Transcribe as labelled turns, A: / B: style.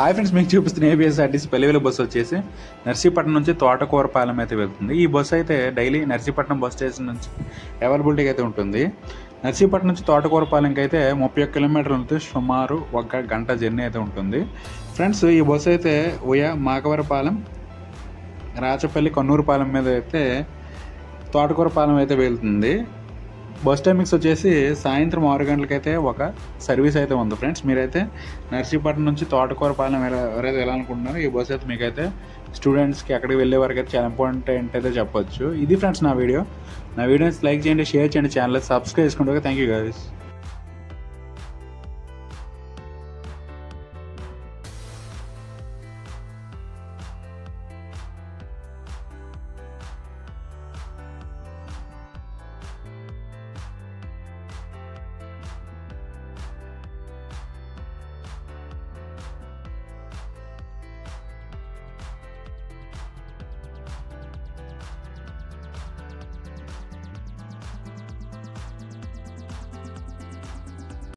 A: Hi friends, మీకు చూపిస్తున్న APSRTC పల్లెవేలు bus వచ్చేసి నర్సీపట్నం నుంచి తోటకూరపాలెం అయితే వెళ్తుంది. ఈ బస్సు అయితే డైలీ నర్సీపట్నం బస్ స్టేషన్ నుంచి అవైలబిలిటీకి అయితే ఉంటుంది. నర్సీపట్నం నుంచి తోటకూరపాలెంకి అయితే 31 కిలోమీటర్ల నుంచి సుమారు 1 గంట జర్నీ అయితే ఉంటుంది. ఫ్రెండ్స్, ఈ బస్సు అయితే మాకవరపాలెం, రాచపల్లి, కన్నూరుపాలెం మీద అయితే తోటకూరపాలెం అయితే వెళ్తుంది. బస్ టైమింగ్స్ వచ్చేసి సాయంత్రం 6 గంటలకైతే ఒక సర్వీస్ అయితే ఉంది. ఫ్రెండ్స్, మీరైతే నర్సీపట్నం నుంచి తోటకూరపాలెం ఎవరైతే వెళ్ళాలనుకుంటున్నారో ఈ బస్ అయితే మీకైతే స్టూడెంట్స్కి అక్కడికి వెళ్ళే వరకు అయితే చాలా ఇంపార్టెంట్ అయితే చెప్పొచ్చు. ఇది ఫ్రెండ్స్ నా వీడియోని లైక్ చేయండి, షేర్ చేయండి, ఛానల్ సబ్స్క్రైబ్ చేసుకుంటే థ్యాంక్ యూ గైస్.